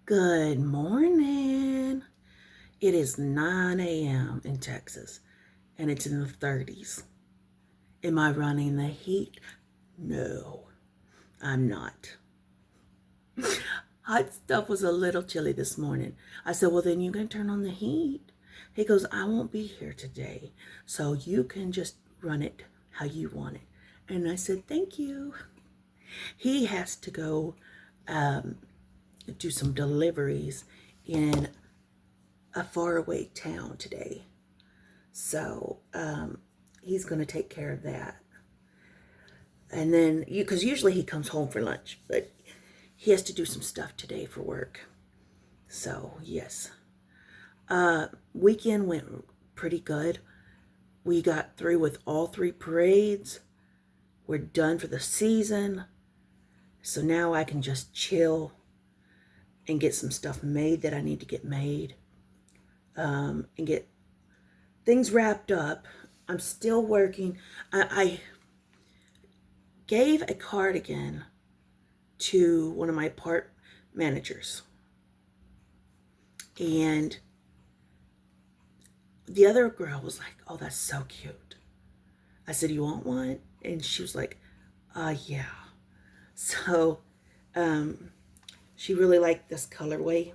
Good morning. It is 9 a.m. in Texas and it's in the 30s. Am I running the heat? No, I'm not. Hot stuff was a little chilly this morning. I said, well, then you can turn on the heat. He goes, I won't be here today, so you can just run it how you want it. And I said, thank you. He has to go do some deliveries in a faraway town today. So he's going to take care of that. And then, because usually he comes home for lunch, but he has to do some stuff today for work. So, yes. Weekend went pretty good. We got through with all 3 parades. We're done for the season. So now I can just chill and get some stuff made that I need to get made. And get things wrapped up. I'm still working. I gave a cardigan to one of my part managers. And the other girl was like, oh, that's so cute. I said, you want one? And she was like, yeah. So she really liked this colorway.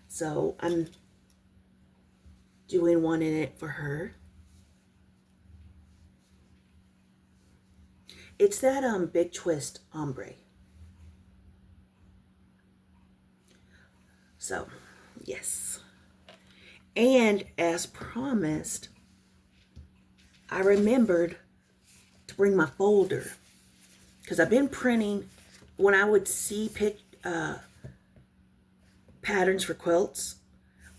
So I'm doing one in it for her. It's that Big Twist ombre. So, yes. And as promised, I remembered to bring my folder because I've been printing. When I would see patterns for quilts,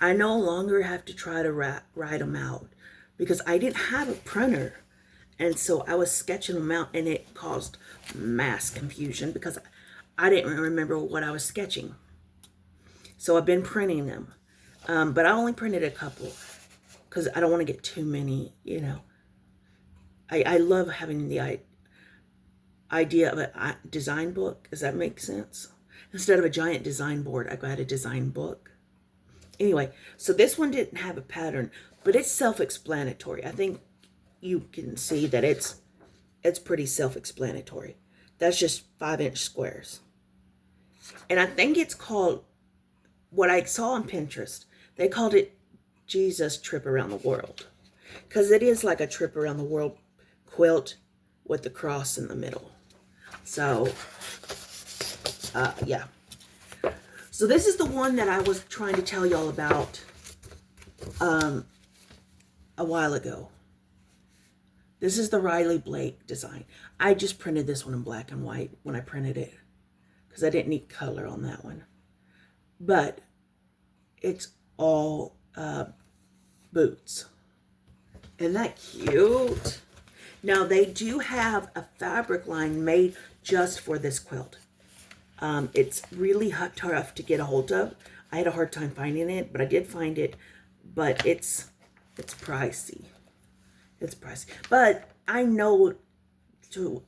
I no longer have to try to write them out because I didn't have a printer. And so I was sketching them out and it caused mass confusion because I didn't remember what I was sketching. So I've been printing them. But I only printed a couple because I don't want to get too many, you know. I love having the idea of a design book. Does that make sense? Instead of a giant design board, I got a design book. Anyway, so this one didn't have a pattern, but it's self-explanatory. I think you can see that it's pretty self-explanatory. That's just 5-inch squares. And I think it's called, what I saw on Pinterest, they called it Jesus Trip Around the World. Because it is like a trip around the world quilt with the cross in the middle. So, yeah. So this is the one that I was trying to tell y'all about a while ago. This is the Riley Blake design. I just printed this one in black and white when I printed it because I didn't need color on that one. But it's all boots. Isn't that cute? Now they do have a fabric line made just for this quilt. It's really tough to get a hold of. I had a hard time finding it, but I did find it. But it's pricey. It's pricey. But I know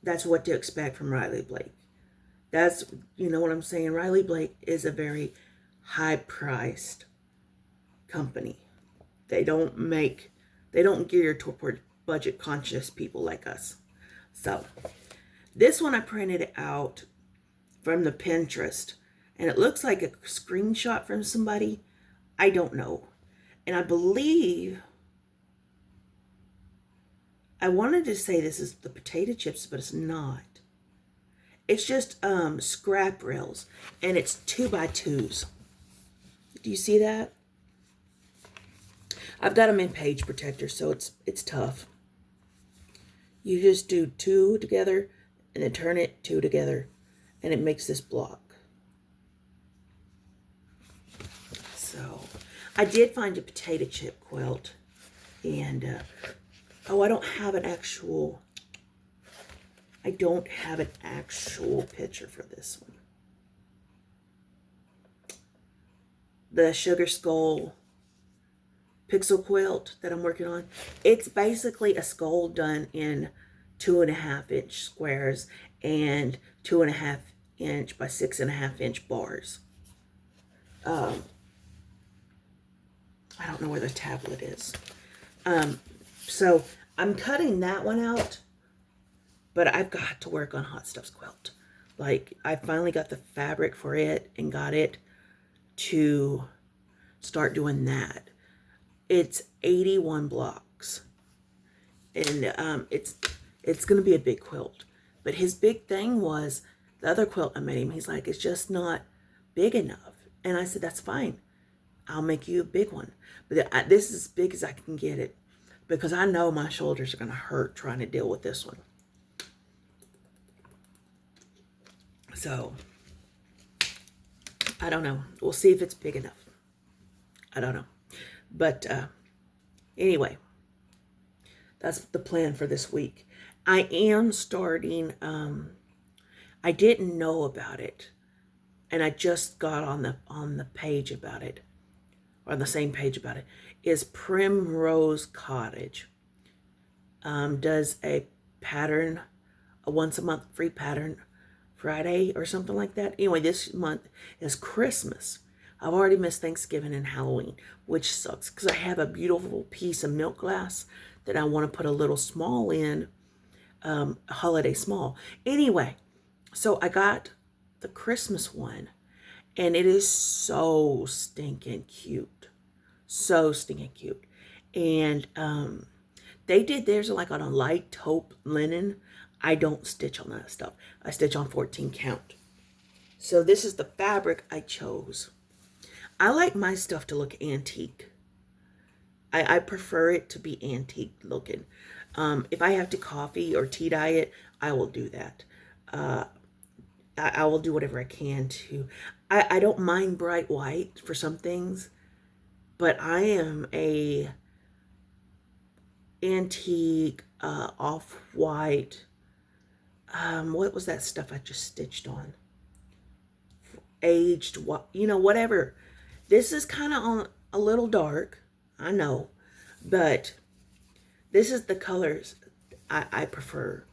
that's what to expect from Riley Blake. That's, you know what I'm saying? Riley Blake is a very high-priced company. They don't gear toward budget-conscious people like us. So, this one I printed out from the Pinterest, and it looks like a screenshot from somebody. I don't know. And I believe, I wanted to say this is the potato chips, but it's not. It's just scrap rails, and it's 2x2s. Do you see that? I've got them in page protector, so it's tough. You just do 2 together, and then turn it 2 together, and it makes this block. So, I did find a potato chip quilt, and oh, I don't have an actual picture for this one. The Sugar Skull pixel quilt that I'm working on. It's basically a skull done in 2.5-inch squares and 2.5-inch by 6.5-inch bars. I don't know where the tablet is. So I'm cutting that one out, but I've got to work on Hot Stuff's quilt. Like, I finally got the fabric for it and got it to start doing that. It's 81 blocks, and it's going to be a big quilt. But his big thing was, the other quilt I made him, he's like, it's just not big enough. And I said, that's fine. I'll make you a big one. But this is as big as I can get it, because I know my shoulders are going to hurt trying to deal with this one. So, I don't know. We'll see if it's big enough. I don't know. But anyway, that's the plan for this week. I am starting, I didn't know about it, and I just got on the page about it, or on the same page about it, is Primrose Cottage. Does a pattern, a once a month free pattern Friday or something like that. Anyway, this month is Christmas. I've already missed Thanksgiving and Halloween, which sucks because I have a beautiful piece of milk glass that I want to put a little small in, a holiday small. Anyway, so I got the Christmas one, and it is so stinking cute. So stinking cute. And they did theirs like on a light taupe linen. I don't stitch on that stuff. I stitch on 14 count. So this is the fabric I chose. I like my stuff to look antique. I prefer it to be antique looking. If I have to coffee or tea dye it, I will do that. I will do whatever I can to. I don't mind bright white for some things, but I am a antique, off-white, what was that stuff I just stitched on? Aged, whatever. This is kind of on a little dark, I know, but this is the colors I prefer.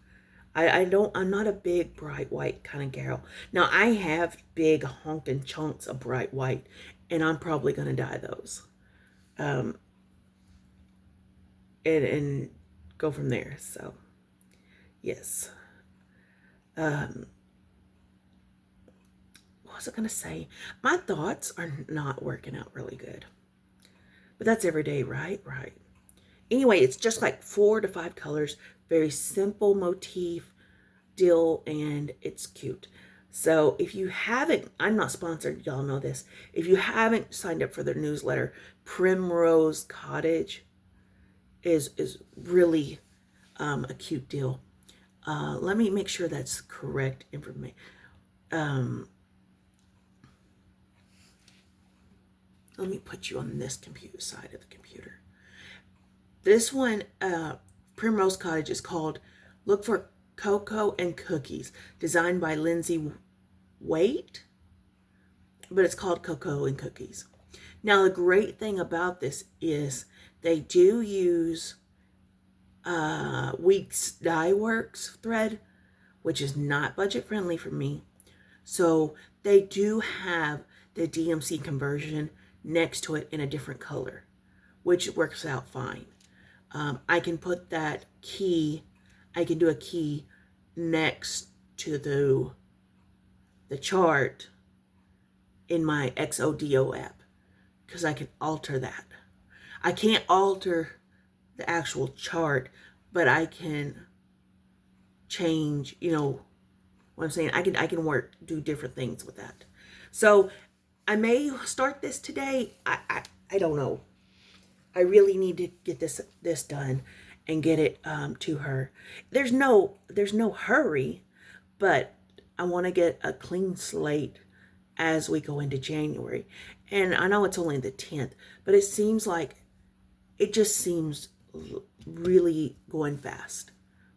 I'm not a big bright white kind of gal. Now, I have big honking chunks of bright white, and I'm probably going to dye those. And go from there. So, yes. What was I going to say? My thoughts are not working out really good. But that's every day, right? Right. Anyway, it's just like 4 to 5 colors. Very simple motif deal, and it's cute. So if you haven't, I'm not sponsored, y'all know this. If you haven't signed up for their newsletter, Primrose Cottage is really a cute deal. Let me make sure that's correct information. Let me put you on this computer side of the computer. This one, Primrose Cottage, is called, look for Cocoa and Cookies, designed by Lindsay Waite, but it's called Cocoa and Cookies. Now, the great thing about this is they do use Weeks Dye Works thread, which is not budget friendly for me. So they do have the DMC conversion next to it in a different color, which works out fine. I can put that key, I can do a key next to the chart in my XODO app, because I can alter that. I can't alter the actual chart, but I can change, what I'm saying. I can do different things with that. So I may start this today. I don't know. I really need to get this done and get it to her. There's no hurry, but I want to get a clean slate as we go into January. And I know it's only the 10th, but it just seems really going fast.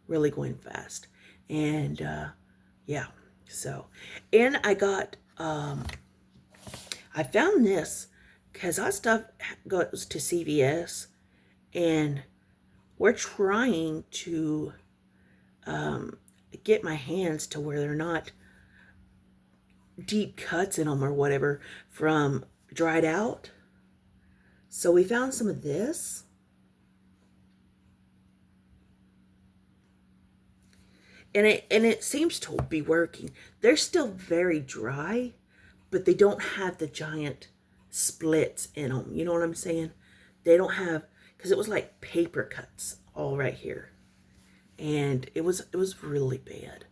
Really going fast. And yeah, so, and I got, I found this because our stuff goes to CVS, and we're trying to get my hands to where they're not deep cuts in them or whatever from dried out. So we found some of this. And it seems to be working. They're still very dry, but they don't have the giant splits in them. You know what I'm saying? They don't have, because it was like paper cuts all right here. And it was really bad.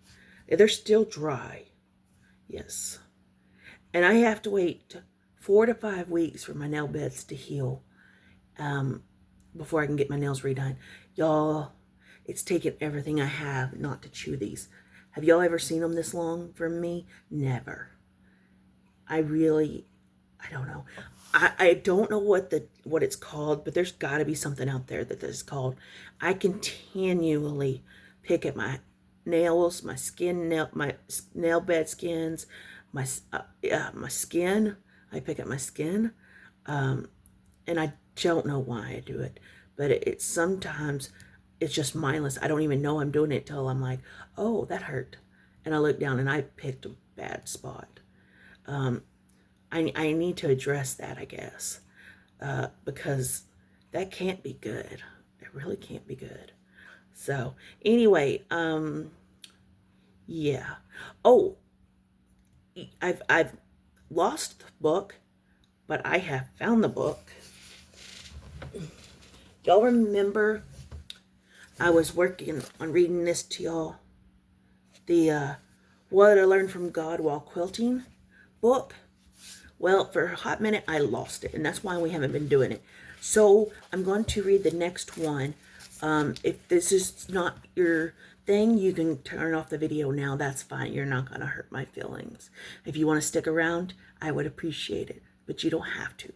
They're still dry. Yes. And I have to wait 4 to 5 weeks for my nail beds to heal before I can get my nails redone. Y'all, it's taken everything I have not to chew these. Have y'all ever seen them this long from me? Never. I don't know. I don't know what it's called, but there's got to be something out there that this is called. I continually pick at my nails, my nail bed skins, my skin. I pick at my skin, and I don't know why I do it, but it's sometimes it's just mindless. I don't even know I'm doing it till I'm like, oh, that hurt, and I look down and I picked a bad spot. I need to address that, I guess, because that can't be good. It really can't be good. So anyway, yeah. Oh, I've lost the book, but I have found the book. Y'all remember I was working on reading this to y'all, the What I Learned from God While Quilting book. Well, for a hot minute, I lost it, and that's why we haven't been doing it. So I'm going to read the next one. If this is not your thing, you can turn off the video now. That's fine. You're not going to hurt my feelings. If you want to stick around, I would appreciate it, but you don't have to.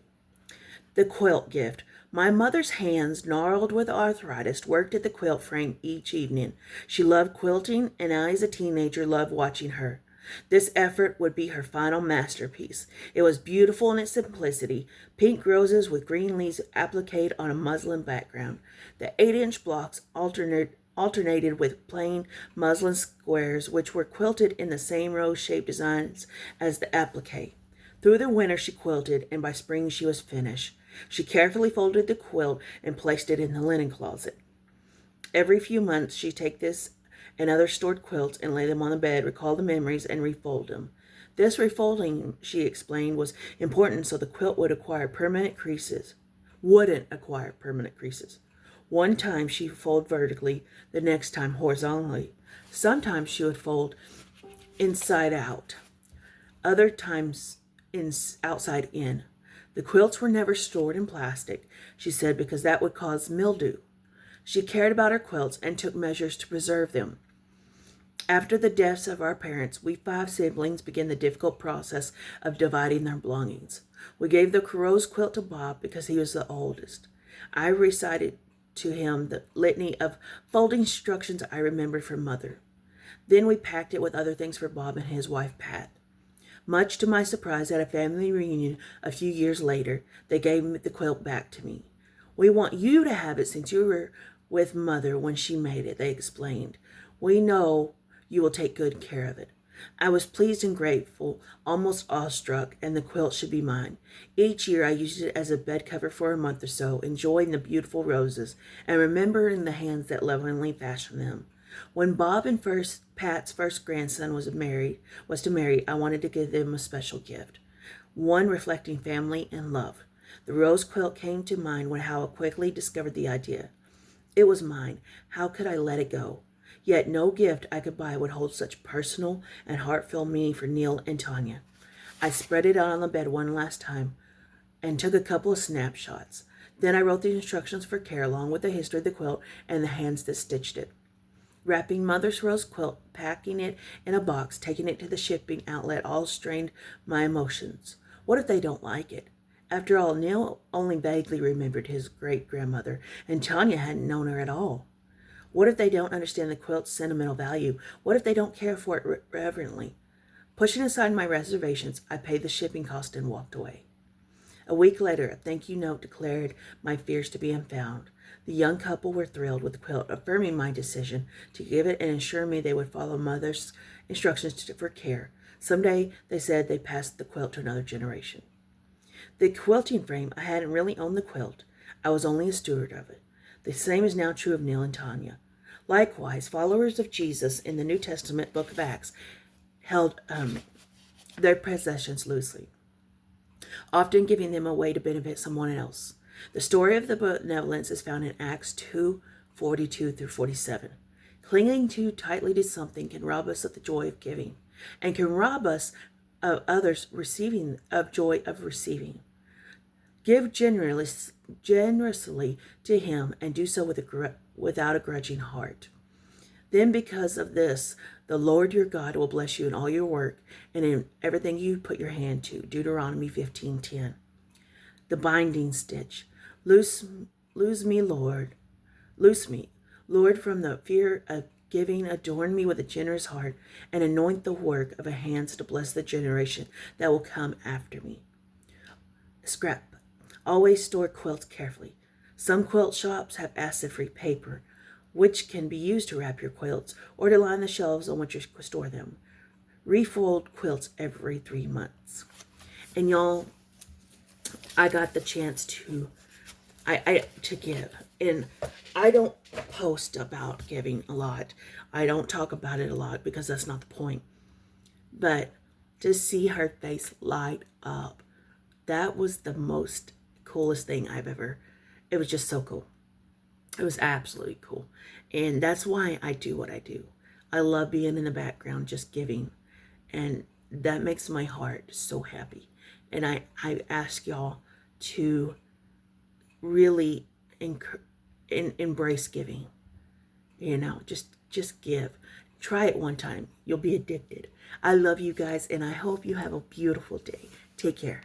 The quilt gift. My mother's hands, gnarled with arthritis, worked at the quilt frame each evening. She loved quilting, and I, as a teenager, loved watching her. This effort would be her final masterpiece. It was beautiful in its simplicity, pink roses with green leaves appliqued on a muslin background. The 8-inch blocks alternated with plain muslin squares, which were quilted in the same rose-shaped designs as the applique. Through the winter she quilted, and by spring she was finished. She carefully folded the quilt and placed it in the linen closet. Every few months she'd take this and other stored quilts and lay them on the bed, recall the memories, and refold them. This refolding, she explained, was important so the quilt wouldn't acquire permanent creases. One time she would fold vertically, the next time horizontally. Sometimes she would fold inside out, other times outside in. The quilts were never stored in plastic, she said, because that would cause mildew. She cared about her quilts and took measures to preserve them. After the deaths of our parents, we 5 siblings began the difficult process of dividing their belongings. We gave the rose quilt to Bob because he was the oldest. I recited to him the litany of folding instructions I remembered from Mother. Then we packed it with other things for Bob and his wife, Pat. Much to my surprise, at a family reunion a few years later, they gave the quilt back to me. We want you to have it since you were with Mother when she made it, they explained. We know you will take good care of it. I was pleased and grateful, almost awestruck, and the quilt should be mine. Each year I used it as a bed cover for a month or so, enjoying the beautiful roses and remembering the hands that lovingly fashioned them. When Bob and Pat's first grandson was to marry, I wanted to give them a special gift, one reflecting family and love. The rose quilt came to mind when Hal quickly discovered the idea. It was mine. How could I let it go? Yet no gift I could buy would hold such personal and heartfelt meaning for Neil and Tanya. I spread it out on the bed one last time and took a couple of snapshots. Then I wrote the instructions for care along with the history of the quilt and the hands that stitched it. Wrapping Mother's rose quilt, packing it in a box, taking it to the shipping outlet, all strained my emotions. What if they don't like it? After all, Neil only vaguely remembered his great-grandmother, and Tanya hadn't known her at all. What if they don't understand the quilt's sentimental value? What if they don't care for it reverently? Pushing aside my reservations, I paid the shipping cost and walked away. A week later, a thank you note declared my fears to be unfounded. The young couple were thrilled with the quilt, affirming my decision to give it and assuring me they would follow Mother's instructions for care. Someday, they said, they passed the quilt to another generation. The quilting frame, I hadn't really owned the quilt. I was only a steward of it. The same is now true of Neil and Tanya. Likewise, followers of Jesus in the New Testament book of Acts held their possessions loosely, often giving them away to benefit someone else. The story of the benevolence is found in Acts 2:42 through 47. Clinging too tightly to something can rob us of the joy of giving, and can rob us of others of joy of receiving. Give generously to him, and do so without a grudging heart. Then because of this, the Lord your God will bless you in all your work and in everything you put your hand to. Deuteronomy 15:10. The binding stitch. Loose me, Lord, from the fear of giving. Adorn me with a generous heart, and anoint the work of a hands to bless the generation that will come after me. Scrap. Always store quilts carefully. Some quilt shops have acid-free paper, which can be used to wrap your quilts or to line the shelves on which you store them. Refold quilts every 3 months. And y'all, I got the chance to give. And I don't post about giving a lot. I don't talk about it a lot because that's not the point. But to see her face light up, that was the most coolest thing it was just so cool. It was absolutely cool. And that's why I do what I do. I love being in the background, just giving. And that makes my heart so happy. And I ask y'all to really embrace giving. You know, just give. Try it one time. You'll be addicted. I love you guys, and I hope you have a beautiful day. Take care.